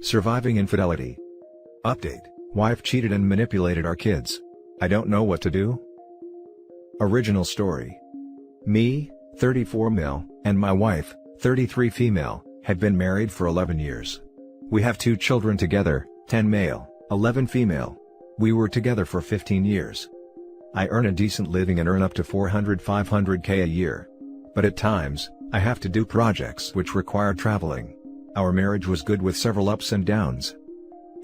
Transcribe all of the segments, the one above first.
Surviving infidelity. Update: wife cheated and manipulated our kids. I don't know what to do. Original story. Me, 34 male, and my wife, 33 female, had been married for 11 years. We have 2 children together, 10 male, 11 female. We were together for 15 years. I earn a decent living and earn up to 400-500K a year. But at times, I have to do projects which require traveling. Our marriage was good with several ups and downs.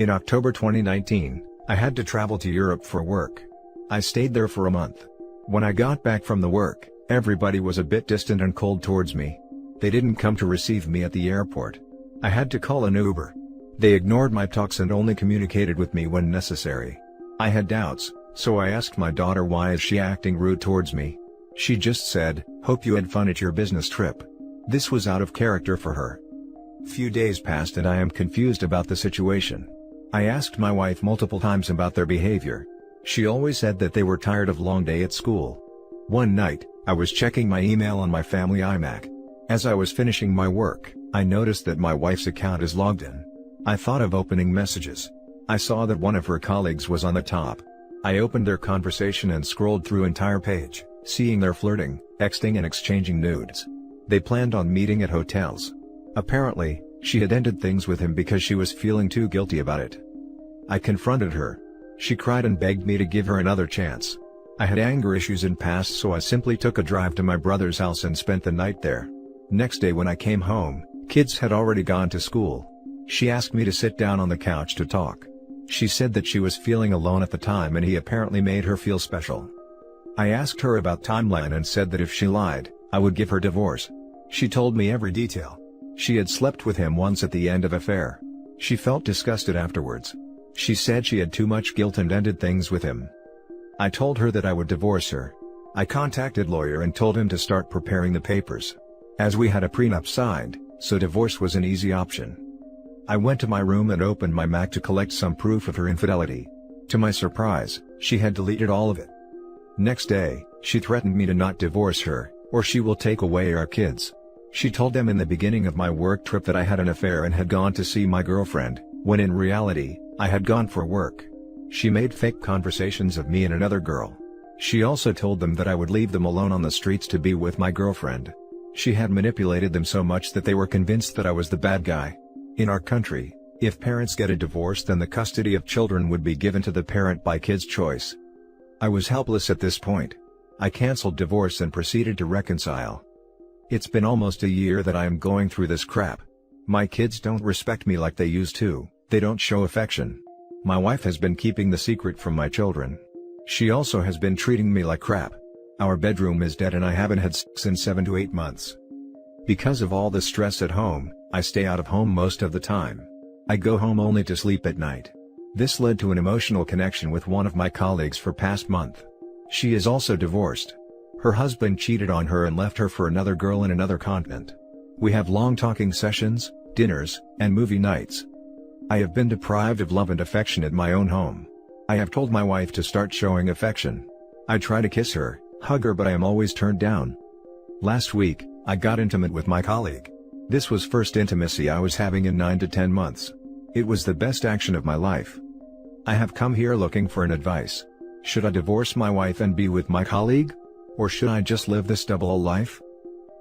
In October 2019, I had to travel to Europe for work. I stayed there for a month. When I got back from the work, everybody was a bit distant and cold towards me. They didn't come to receive me at the airport. I had to call an Uber. They ignored my talks and only communicated with me when necessary. I had doubts, so I asked my daughter, why is she acting rude towards me? She just said, "Hope you had fun at your business trip." This was out of character for her. Few days passed and I am confused about the situation. I asked my wife multiple times about their behavior. She always said that they were tired of long day at school. One night, I was checking my email on my family iMac. As I was finishing my work, I noticed that my wife's account is logged in. I thought of opening messages. I saw that one of her colleagues was on the top. I opened their conversation and scrolled through entire page, seeing their flirting, texting and exchanging nudes. They planned on meeting at hotels. Apparently, she had ended things with him because she was feeling too guilty about it. I confronted her. She cried and begged me to give her another chance. I had anger issues in past, so I simply took a drive to my brother's house and spent the night there. Next day when I came home, kids had already gone to school. She asked me to sit down on the couch to talk. She said that she was feeling alone at the time and he apparently made her feel special. I asked her about timeline and said that if she lied, I would give her divorce. She told me every detail. She had slept with him once at the end of affair. She felt disgusted afterwards. She said she had too much guilt and ended things with him. I told her that I would divorce her. I contacted lawyer and told him to start preparing the papers. As we had a prenup signed, so divorce was an easy option. I went to my room and opened my Mac to collect some proof of her infidelity. To my surprise, she had deleted all of it. Next day, she threatened me to not divorce her, or she will take away our kids. She told them in the beginning of my work trip that I had an affair and had gone to see my girlfriend, when in reality, I had gone for work. She made fake conversations of me and another girl. She also told them that I would leave them alone on the streets to be with my girlfriend. She had manipulated them so much that they were convinced that I was the bad guy. In our country, if parents get a divorce, then the custody of children would be given to the parent by kid's choice. I was helpless at this point. I canceled divorce and proceeded to reconcile. It's been almost a year that I am going through this crap. My kids don't respect me like they used to, they don't show affection. My wife has been keeping the secret from my children. She also has been treating me like crap. Our bedroom is dead and I haven't had sex in 7 to 8 months. Because of all the stress at home, I stay out of home most of the time. I go home only to sleep at night. This led to an emotional connection with one of my colleagues for past month. She is also divorced. Her husband cheated on her and left her for another girl in another continent. We have long talking sessions, dinners, and movie nights. I have been deprived of love and affection at my own home. I have told my wife to start showing affection. I try to kiss her, hug her, but I am always turned down. Last week, I got intimate with my colleague. This was first intimacy I was having in 9 to 10 months. It was the best action of my life. I have come here looking for an advice. Should I divorce my wife and be with my colleague? Or should I just live this double life?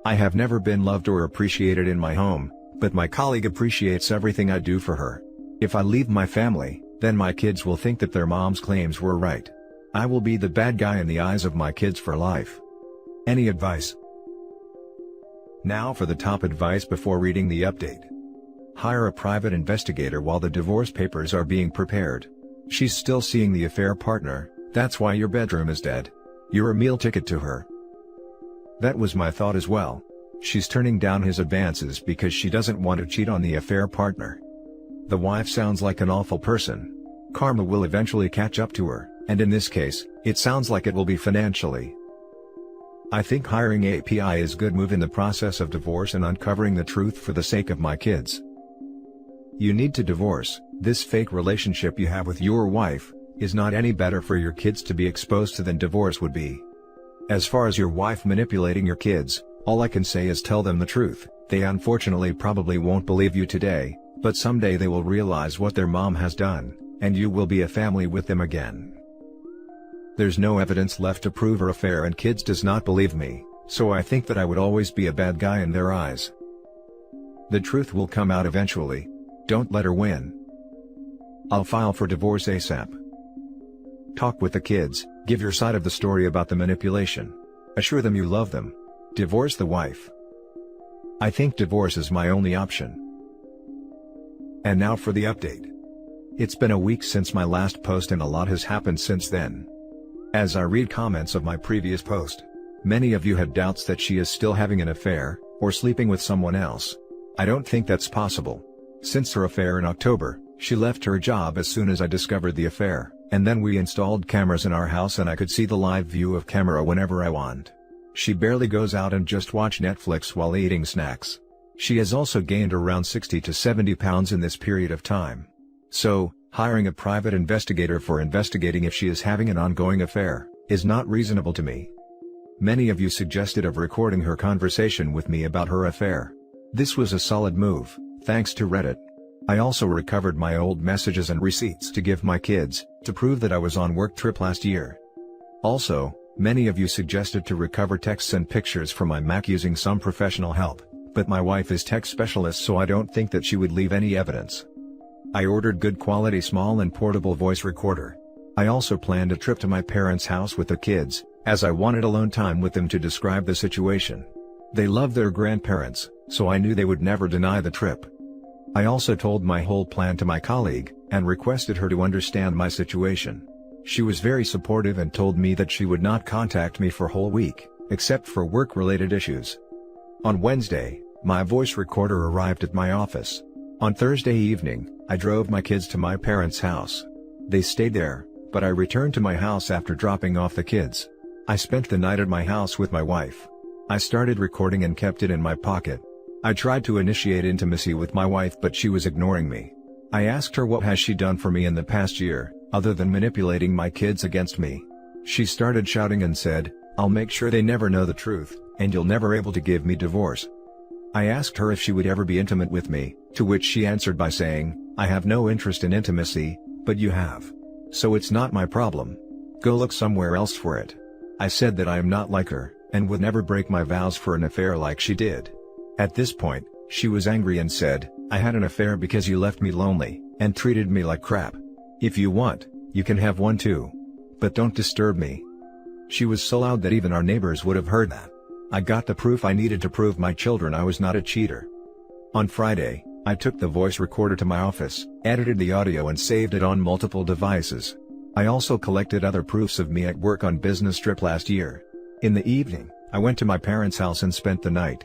I have never been loved or appreciated in my home, but my colleague appreciates everything I do for her. If I leave my family, then my kids will think that their mom's claims were right. I will be the bad guy in the eyes of my kids for life. Any advice? Now for the top advice before reading the update. Hire a private investigator while the divorce papers are being prepared. She's still seeing the affair partner, that's why your bedroom is dead. You're a meal ticket to her. That was my thought as well. She's turning down his advances because she doesn't want to cheat on the affair partner. The wife sounds like an awful person. Karma will eventually catch up to her, and in this case, it sounds like it will be financially. I think hiring API is a good move in the process of divorce and uncovering the truth for the sake of my kids. You need to divorce. This fake relationship you have with your wife is not any better for your kids to be exposed to than divorce would be. As far as your wife manipulating your kids, All I can say is tell them the truth. They unfortunately probably won't believe you today, but someday they will realize what their mom has done, and you will be a family with them again. There's no evidence left to prove her affair and kids does not believe me, so I think that I would always be a bad guy in their eyes. The truth will come out eventually. Don't let her win. I'll file for divorce ASAP. Talk with the kids, give your side of the story about the manipulation. Assure them you love them. Divorce the wife. I think divorce is my only option. And now for the update. It's been a week since my last post and a lot has happened since then. As I read comments of my previous post, many of you had doubts that she is still having an affair, or sleeping with someone else. I don't think that's possible. Since her affair in October, she left her job as soon as I discovered the affair, and then we installed cameras in our house and I could see the live view of camera whenever I want. She barely goes out and just watch Netflix while eating snacks. She has also gained around 60 to 70 pounds in this period of time. So, hiring a private investigator for investigating if she is having an ongoing affair, is not reasonable to me. Many of you suggested of recording her conversation with me about her affair. This was a solid move, thanks to Reddit. I also recovered my old messages and receipts to give my kids, to prove that I was on work trip last year. Also, many of you suggested to recover texts and pictures from my Mac using some professional help, but my wife is tech specialist so I don't think that she would leave any evidence. I ordered good quality small and portable voice recorder. I also planned a trip to my parents' house with the kids, as I wanted alone time with them to describe the situation. They love their grandparents, so I knew they would never deny the trip. I also told my whole plan to my colleague, and requested her to understand my situation. She was very supportive and told me that she would not contact me for a whole week, except for work-related issues. On Wednesday, my voice recorder arrived at my office. On Thursday evening, I drove my kids to my parents' house. They stayed there, but I returned to my house after dropping off the kids. I spent the night at my house with my wife. I started recording and kept it in my pocket. I tried to initiate intimacy with my wife but she was ignoring me. I asked her what has she done for me in the past year, other than manipulating my kids against me. She started shouting and said, "I'll make sure they never know the truth, and you'll never able to give me divorce." I asked her if she would ever be intimate with me, to which she answered by saying, "I have no interest in intimacy, but you have. So it's not my problem. Go look somewhere else for it." I said that I am not like her, and would never break my vows for an affair like she did. At this point, she was angry and said, "I had an affair because you left me lonely, and treated me like crap. If you want, you can have one too. But don't disturb me." She was so loud that even our neighbors would have heard that. I got the proof I needed to prove my children I was not a cheater. On Friday, I took the voice recorder to my office, edited the audio and saved it on multiple devices. I also collected other proofs of me at work on business trip last year. In the evening, I went to my parents' house and spent the night.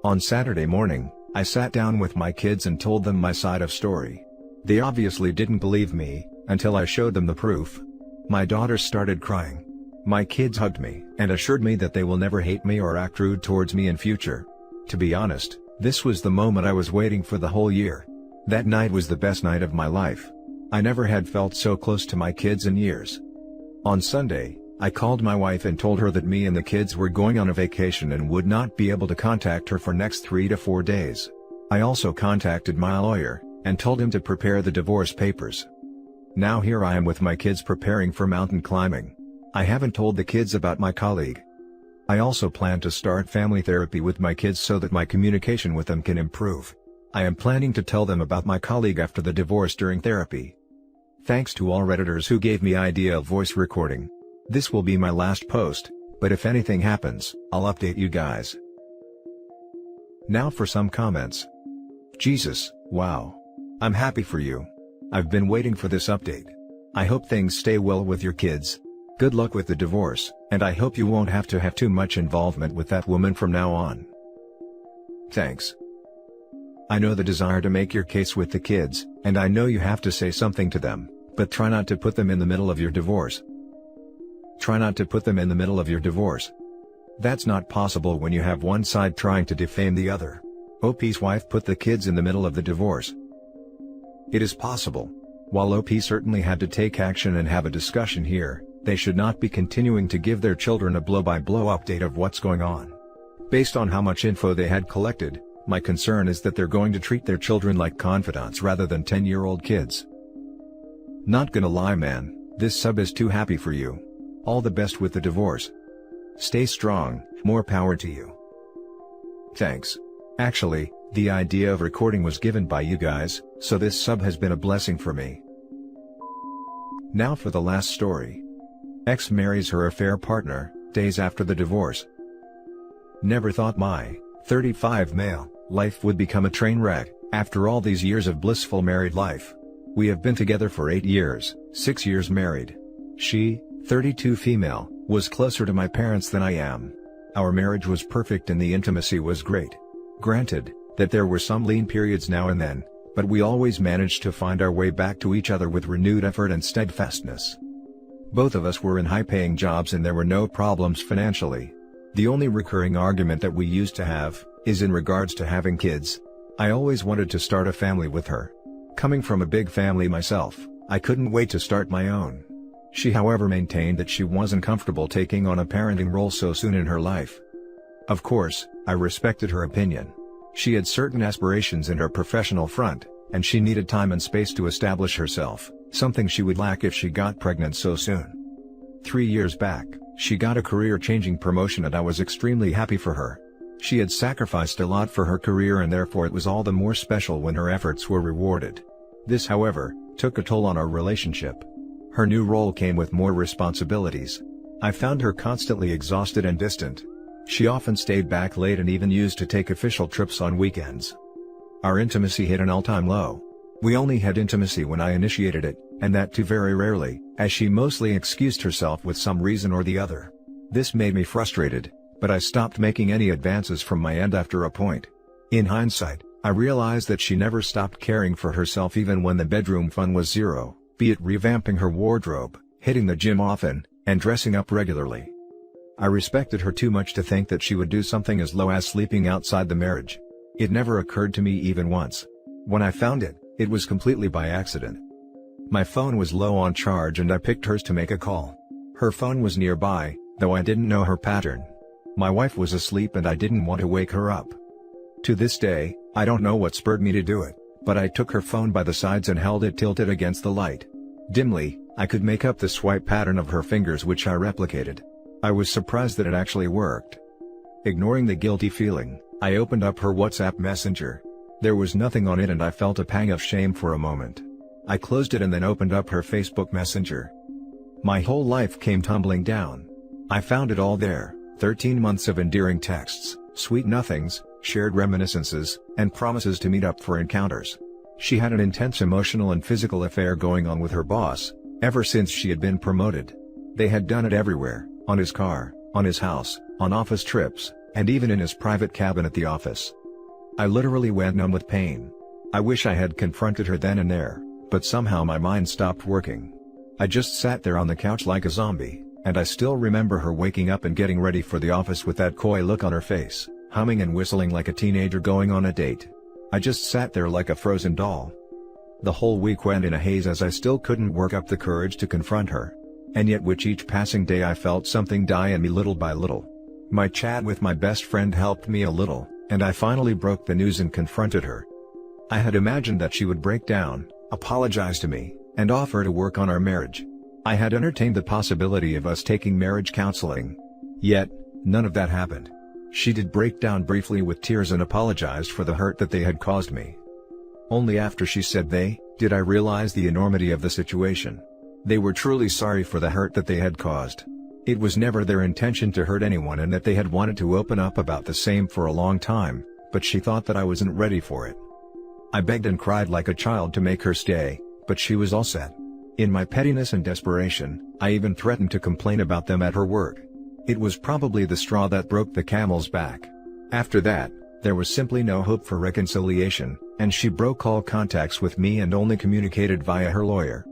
On Saturday morning, I sat down with my kids and told them my side of story. They obviously didn't believe me, until I showed them the proof. My daughter started crying. My kids hugged me, and assured me that they will never hate me or act rude towards me in future. To be honest, this was the moment I was waiting for the whole year. That night was the best night of my life. I never had felt so close to my kids in years. On Sunday, I called my wife and told her that me and the kids were going on a vacation and would not be able to contact her for next 3 to 4 days. I also contacted my lawyer, and told him to prepare the divorce papers. Now here I am with my kids preparing for mountain climbing. I haven't told the kids about my colleague. I also plan to start family therapy with my kids so that my communication with them can improve. I am planning to tell them about my colleague after the divorce during therapy. Thanks to all Redditors who gave me idea of voice recording. This will be my last post, but if anything happens, I'll update you guys. Now for some comments. Jesus, wow. I'm happy for you. I've been waiting for this update. I hope things stay well with your kids. Good luck with the divorce, and I hope you won't have to have too much involvement with that woman from now on. Thanks. I know the desire to make your case with the kids, and I know you have to say something to them, but try not to put them in the middle of your divorce. Try not to put them in the middle of your divorce. That's not possible when you have one side trying to defame the other. OP's wife put the kids in the middle of the divorce. It is possible. While OP certainly had to take action and have a discussion here, they should not be continuing to give their children a blow-by-blow update of what's going on. Based on how much info they had collected, my concern is that they're going to treat their children like confidants rather than 10-year-old kids. Not gonna lie man, this sub is too happy for you. All the best with the divorce. Stay strong, more power to you. Thanks. Actually, the idea of recording was given by you guys, so this sub has been a blessing for me. Now for the last story. Ex marries her affair partner, days after the divorce. Never thought my 35 male life would become a train wreck, after all these years of blissful married life. We have been together for 8 years, 6 years married. She, 32 female, was closer to my parents than I am. Our marriage was perfect and the intimacy was great. Granted, that there were some lean periods now and then, but we always managed to find our way back to each other with renewed effort and steadfastness. Both of us were in high-paying jobs and there were no problems financially. The only recurring argument that we used to have is in regards to having kids. I always wanted to start a family with her. Coming from a big family myself, I couldn't wait to start my own. She however maintained that she wasn't comfortable taking on a parenting role so soon in her life. Of course, I respected her opinion. She had certain aspirations in her professional front, and she needed time and space to establish herself, something she would lack if she got pregnant so soon. 3 years back, she got a career-changing promotion and I was extremely happy for her. She had sacrificed a lot for her career and therefore it was all the more special when her efforts were rewarded. This however, took a toll on our relationship. Her new role came with more responsibilities. I found her constantly exhausted and distant. She often stayed back late and even used to take official trips on weekends. Our intimacy hit an all-time low. We only had intimacy when I initiated it, and that too very rarely, as she mostly excused herself with some reason or the other. This made me frustrated, but I stopped making any advances from my end after a point. In hindsight, I realized that she never stopped caring for herself even when the bedroom fun was zero, be it revamping her wardrobe, hitting the gym often, and dressing up regularly. I respected her too much to think that she would do something as low as sleeping outside the marriage. It never occurred to me even once. When I found it, it was completely by accident. My phone was low on charge and I picked hers to make a call. Her phone was nearby, though I didn't know her pattern. My wife was asleep and I didn't want to wake her up. To this day, I don't know what spurred me to do it, but I took her phone by the sides and held it tilted against the light. Dimly, I could make up the swipe pattern of her fingers which I replicated. I was surprised that it actually worked. Ignoring the guilty feeling, I opened up her WhatsApp messenger. There was nothing on it and I felt a pang of shame for a moment. I closed it and then opened up her Facebook Messenger. My whole life came tumbling down. I found it all there, 13 months of endearing texts, sweet nothings, shared reminiscences, and promises to meet up for encounters. She had an intense emotional and physical affair going on with her boss, ever since she had been promoted. They had done it everywhere, on his car, on his house, on office trips, and even in his private cabin at the office. I literally went numb with pain. I wish I had confronted her then and there, but somehow my mind stopped working. I just sat there on the couch like a zombie, and I still remember her waking up and getting ready for the office with that coy look on her face, humming and whistling like a teenager going on a date. I just sat there like a frozen doll. The whole week went in a haze as I still couldn't work up the courage to confront her. And yet with each passing day I felt something die in me little by little. My chat with my best friend helped me a little, and I finally broke the news and confronted her. I had imagined that she would break down, apologize to me, and offer to work on our marriage. I had entertained the possibility of us taking marriage counseling. Yet, none of that happened. She did break down briefly with tears and apologized for the hurt that they had caused me. Only after she said did I realize the enormity of the situation. They were truly sorry for the hurt that they had caused. It was never their intention to hurt anyone and that they had wanted to open up about the same for a long time, but she thought that I wasn't ready for it. I begged and cried like a child to make her stay, but she was all set. In my pettiness and desperation, I even threatened to complain about them at her work. It was probably the straw that broke the camel's back. After that, there was simply no hope for reconciliation, and she broke all contacts with me and only communicated via her lawyer.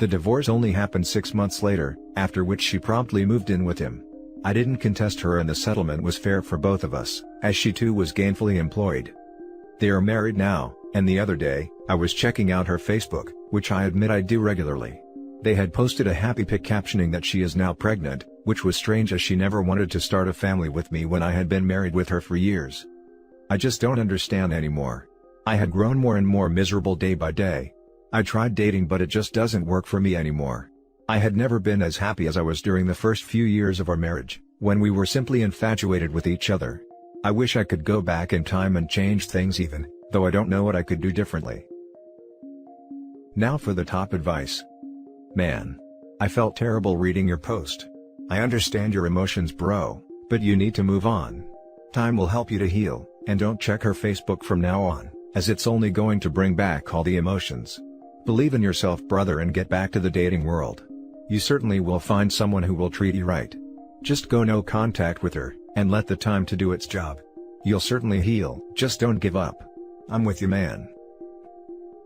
The divorce only happened 6 months later, after which she promptly moved in with him. I didn't contest her and the settlement was fair for both of us, as she too was gainfully employed. They are married now, and the other day, I was checking out her Facebook, which I admit I do regularly. They had posted a happy pic captioning that she is now pregnant, which was strange as she never wanted to start a family with me when I had been married with her for years. I just don't understand anymore. I had grown more and more miserable day by day. I tried dating but it just doesn't work for me anymore. I had never been as happy as I was during the first few years of our marriage, when we were simply infatuated with each other. I wish I could go back in time and change things even, though I don't know what I could do differently. Now for the top advice. Man. I felt terrible reading your post. I understand your emotions, bro, but you need to move on. Time will help you to heal, and don't check her Facebook from now on, as it's only going to bring back all the emotions. Believe in yourself, brother, and get back to the dating world. You certainly will find someone who will treat you right. Just go no contact with her, and let the time to do its job. You'll certainly heal, just don't give up. I'm with you, man.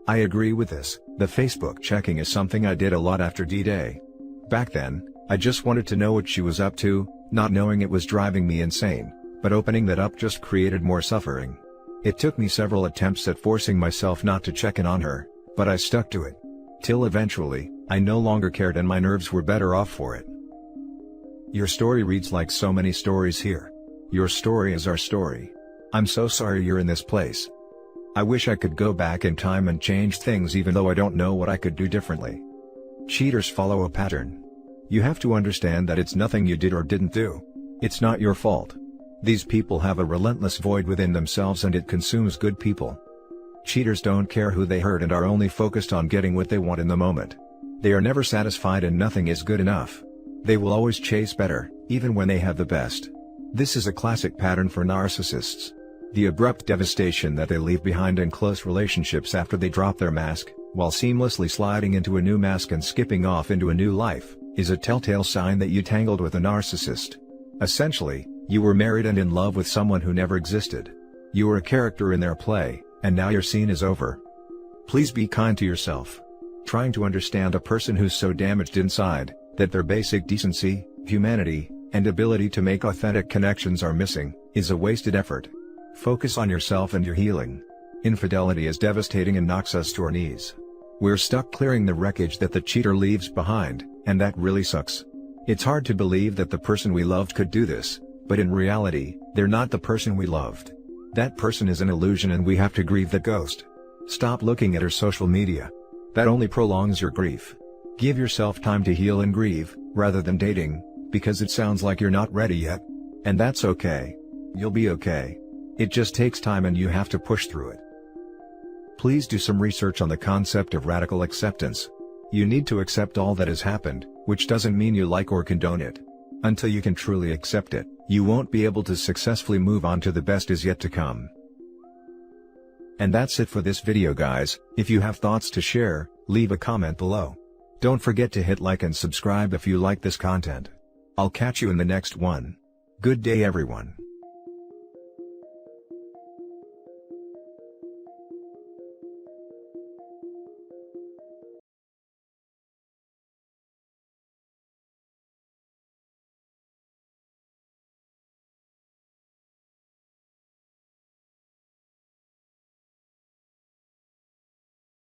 I agree with this. The Facebook checking is something I did a lot after D-Day. Back then, I just wanted to know what she was up to, not knowing it was driving me insane, but opening that up just created more suffering. It took me several attempts at forcing myself not to check in on her, but I stuck to it. Till eventually, I no longer cared and my nerves were better off for it. Your story reads like so many stories here. Your story is our story. I'm so sorry you're in this place. I wish I could go back in time and change things even though I don't know what I could do differently. Cheaters follow a pattern. You have to understand that it's nothing you did or didn't do. It's not your fault. These people have a relentless void within themselves and it consumes good people. Cheaters don't care who they hurt and are only focused on getting what they want in the moment. They are never satisfied and nothing is good enough. They will always chase better, even when they have the best. This is a classic pattern for narcissists. The abrupt devastation that they leave behind in close relationships after they drop their mask, while seamlessly sliding into a new mask and skipping off into a new life, is a telltale sign that you tangled with a narcissist. Essentially, you were married and in love with someone who never existed. You were a character in their play, and now your scene is over. Please be kind to yourself. Trying to understand a person who's so damaged inside, that their basic decency, humanity, and ability to make authentic connections are missing, is a wasted effort. Focus on yourself and your healing. Infidelity is devastating and knocks us to our knees. We're stuck clearing the wreckage that the cheater leaves behind, and that really sucks. It's hard to believe that the person we loved could do this, but in reality, they're not the person we loved. That person is an illusion and we have to grieve that ghost. Stop looking at her social media. That only prolongs your grief. Give yourself time to heal and grieve, rather than dating, because it sounds like you're not ready yet. And that's okay. You'll be okay. It just takes time and you have to push through it. Please do some research on the concept of radical acceptance. You need to accept all that has happened, which doesn't mean you like or condone it. Until you can truly accept it, you won't be able to successfully move on to the best is yet to come. And that's it for this video, guys. If you have thoughts to share, leave a comment below. Don't forget to hit like and subscribe if you like this content. I'll catch you in the next one. Good day, everyone.